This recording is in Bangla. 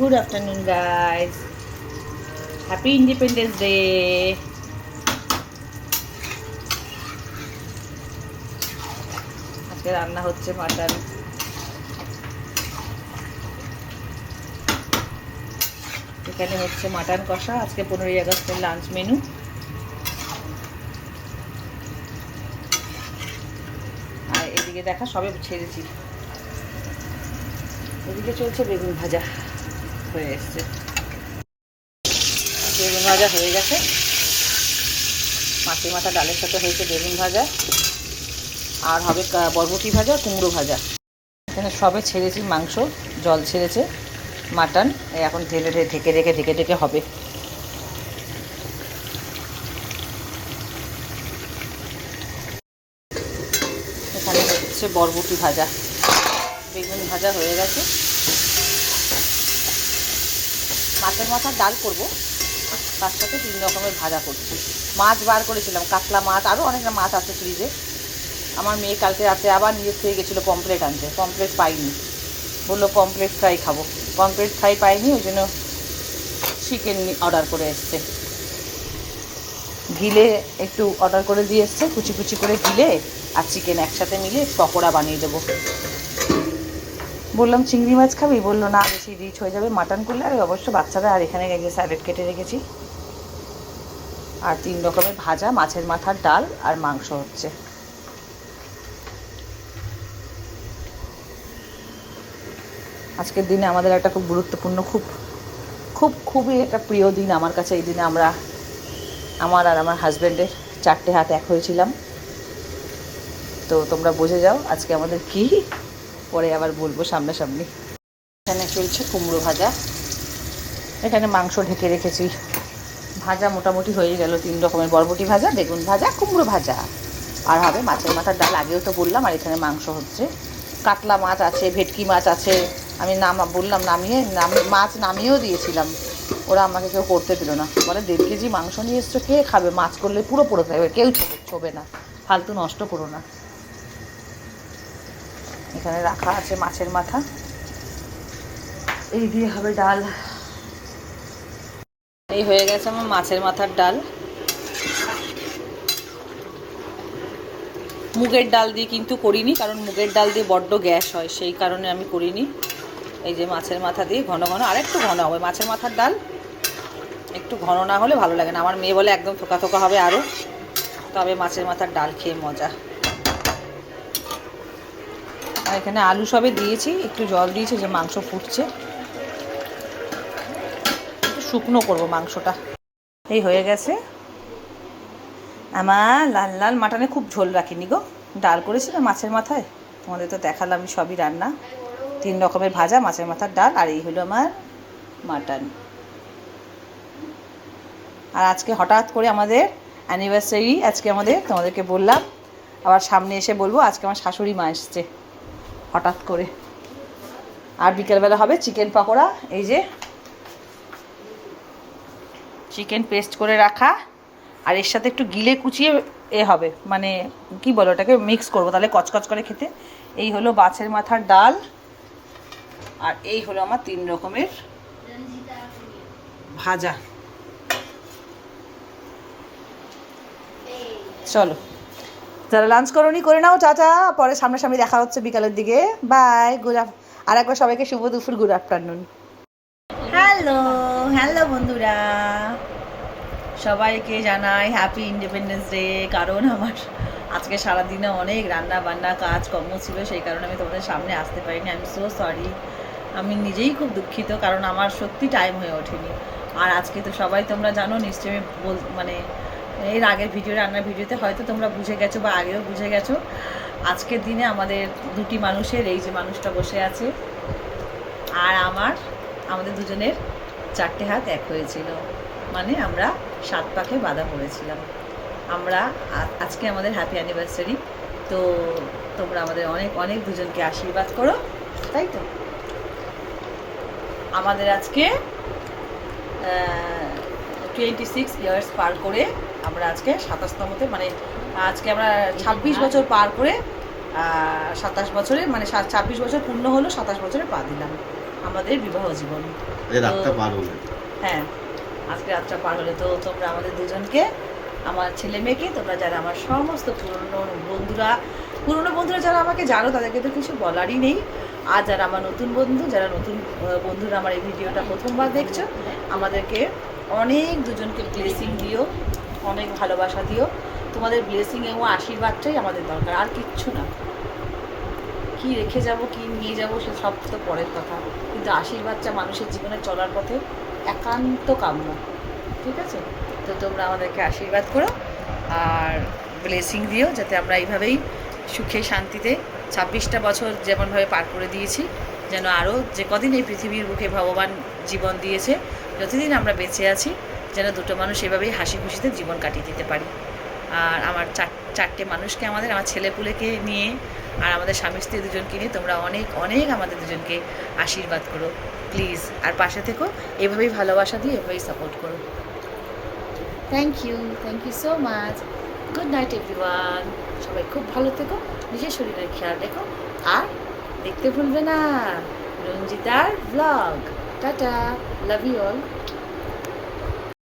Good afternoon, guys. Happy Independence Day. আজকে রান্না হচ্ছে মাটন। এখানে হচ্ছে মাটন কষা। আজকে 15ই আগস্টের লাঞ্চ মেনু। আর এদিকে দেখা সবে ছেড়েছি। এদিকে চলছে বেগুন ভাজা, হয়ে এসছে। বেগুন ভাজা হয়ে গেছে। মাছের মাথা ডালের সাথে হয়েছে বেগুন ভাজা, আর হবে বরবটি ভাজা, কুমড়ো ভাজা। এখানে সবে ছেড়েছি মাংস, জল ছেড়েছে। মাটন এখন ঢেলে ঢেকে ঢেকে হবে। এখানে হচ্ছে বরবটি ভাজা, বেগুন ভাজা হয়ে গেছে। মাছের মাথার ডাল করবো, তার সাথে 3 রকমের ভাজা করছি। মাছ বার করেছিলাম, কাতলা মাছ, আরও অনেক মাছ আছে ফ্রিজে। আমার মেয়ে কালকে রাতে আবার নিজের থেকে গেছিলো পমফ্রেট আনতে, পমফ্রেট পাইনি, বললো পমফ্রেট ফ্রাই খাবো। পমফ্রেট ফ্রাই পাইনি, ওই জন্য চিকেন অর্ডার করে এসছে। ঘিলে একটু অর্ডার করে দিয়ে এসছে, কুচি কুচি করে ঘিলে আর চিকেন একসাথে মিলে পকোড়া বানিয়ে দেবো। বললাম চিংড়ি মাছ খাবি, বললো না বেশি রিচ হয়ে যাবে মাটন করলে। আর অবশ্য বাচ্চারা। আর এখানে গিয়ে স্যালাড কেটে রেখেছি, আর 3 রকমের ভাজা, মাছের মাথার ডাল আর মাংস হচ্ছে। আজকের দিনে আমাদের একটা খুব গুরুত্বপূর্ণ, খুবই একটা প্রিয় দিন আমার কাছে। এই দিনে আমার আর আমার হাজব্যান্ডের 4টে হাত এক হয়েছিলাম। তো তোমরা বুঝে যাও আজকে আমাদের কি, পরে আবার বলবো সামনাসামনি। এখানে চলছে কুমড়ো ভাজা। এখানে মাংস ঢেকে রেখেছি। ভাজা মোটামুটি হয়ে গেল। 3 রকমের বরবটি ভাজা, বেগুন ভাজা, কুমড়ো ভাজা, আর হবে মাছের মাথার ডাল। আগেও তো বললাম। আর এখানে মাংস হচ্ছে, কাতলা মাছ আছে, ভেটকি মাছ আছে। আমি বললাম মাছ নামিয়েও দিয়েছিলাম, ওরা আমাকে কেউ করতে দিল না। বলে 1.5 কেজি মাংস নিয়ে এসছো, কে খাবে? মাছ করলে পুরো পড়ে থাকবে, কেউ ছোবে না, ফালতু নষ্ট করো না। এখানে রাখা আছে মাছের মাথা, এই দিয়ে হবে ডাল। এই হয়ে গেছে আমার মাছের মাথার ডাল। মুগের ডাল দিয়ে কিন্তু করিনি, কারণ মুগের ডাল দিয়ে বড্ড গ্যাস হয়, সেই কারণে আমি করিনি। এই যে মাছের মাথা দিয়ে ঘন ঘন, আর একটু ঘন হবে মাছের মাথার ডাল, একটু ঘন না হলে ভালো লাগে না। আমার মেয়ে বলে একদম থোকা থোকা হবে আরও, তবে মাছের মাথার ডাল খেয়ে মজা। আর এখানে আলু সবে দিয়েছি, একটু জল দিয়েছি, যে মাংস ফুটছে, একটু শুকনো করবো মাংসটা। এই হয়ে গেছে আমার লাল লাল মাটনে। খুব ঝোল রাখিনি গো, ডাল করেছিলাম মাছের মাথায়, তোমাদের তো দেখালাম সবই রান্না। 3 রকমের ভাজা, মাছের মাথার ডাল, আর এই হলো আমার মাটন। আর আজকে হঠাৎ করে আমাদের অ্যানিভার্সারি, আজকে আমাদের, তোমাদেরকে বললাম, আবার সামনে এসে বলবো, আজকে আমার শাশুড়ি মা এসছে হঠাৎ করে। আর বিকেলবেলা হবে চিকেন পকোড়া। এই যে চিকেন পেস্ট করে রাখা, আর এর সাথে একটু গিলে কুচিয়ে হবে, মানে কি বলো ওটাকে, মিক্স করবো, তাহলে কচকচ করে খেতে। এই হলো মাছের মাথার ডাল, আর এই হলো আমার 3 রকমের ভাজা। চলো, যারা লাঞ্চ করোনি করে নাও, চাচা, পরে সামনাসামনি দেখা হচ্ছে বিকালের দিকে। বাই, আর একবার সবাইকে শুভ দুপুর, গুড আফটারনুন। হ্যালো বন্ধুরা, সবাইকে জানাই হ্যাপি ইন্ডিপেন্ডেন্স ডে। কারণ আমার আজকে সারাদিনে অনেক রান্না বান্না কাজ কর্ম ছিল, সেই কারণে আমি তোমাদের সামনে আসতে পারিনি। আই এম সো সরি, আমি নিজেই খুব দুঃখিত, কারণ আমার সত্যি টাইম হয়ে ওঠেনি। আর আজকে তো সবাই তোমরা জানো নিশ্চয়ই, মানে এর আগের রান্নার ভিডিওতে হয়তো তোমরা বুঝে গেছো বা আগেও বুঝে গেছো, আজকের দিনে আমাদের 2টি মানুষের, এই যে মানুষটা বসে আছে আর আমাদের দুজনের 4টে হাত এক হয়েছিল, মানে আমরা 7 পাকে বাঁধা পড়েছিলাম। আজকে আমাদের হ্যাপি অ্যানিভার্সারি। তো তোমরা আমাদের অনেক অনেক দুজনকে আশীর্বাদ করো, তাই তো। আমাদের আজকে 26 ইয়ার্স পার করে আমরা আজকে 27তমতে, মানে আজকে আমরা 26 বছর পার করে 27 বছরে, মানে 26 বছর পূর্ণ হলো, 27 বছরে পা দিলাম। আমাদের বিবাহ জীবন। রাতটা পার হলো। হ্যাঁ, আজকে রাতটা পার হলে তো তোমরা আমাদের দুজনকে, আমার ছেলে মেয়েকে, তোমরা যারা আমার সমস্ত পুরনো বন্ধুরা যারা আমাকে জানো তাদেরকে তো কিছু বলারই নেই। আর যারা আমার নতুন বন্ধু, যারা নতুন বন্ধুরা আমার এই ভিডিওটা প্রথমবার দেখছো, আমাদেরকে অনেক দুজনকে ব্লেসিং দিও, অনেক ভালোবাসা দিও। তোমাদের ব্লেসিং এবং আশীর্বাদটাই আমাদের দরকার, আর কিচ্ছু না। কি রেখে যাব, কি নিয়ে যাব, সে সব তো পরের কথা, কিন্তু আশীর্বাদটা মানুষের জীবনে চলার পথে একান্ত কাম্য। ঠিক আছে? তো তোমরা আমাদেরকে আশীর্বাদ করো আর ব্লেসিং দিও, যাতে আমরা এইভাবেই সুখে শান্তিতে 26টা বছর যেমনভাবে পার করে দিয়েছি, যেন আরও যে কদিন এই পৃথিবীর বুকে ভগবান জীবন দিয়েছে, যতদিন আমরা বেঁচে আছি, যেন দুটো মানুষ এভাবেই হাসি খুশিতে জীবন কাটিয়ে দিতে পারি। আর আমার চারটে মানুষকে, আমার ছেলেপুলেকে নিয়ে আর আমাদের স্বামী স্ত্রী দুজনকে নিয়ে তোমরা অনেক অনেক আমাদের দুজনকে আশীর্বাদ করো প্লিজ। আর পাশে থেকো, এভাবেই ভালোবাসা দিয়ে এভাবেই সাপোর্ট করো। Thank you so much. Good night everyone. সবাই খুব ভালো থেকো, নিজের শরীরের খেয়াল রেখো, আর দেখতে ভুলবে না রঞ্জিতার blog. Ta ta, love you all.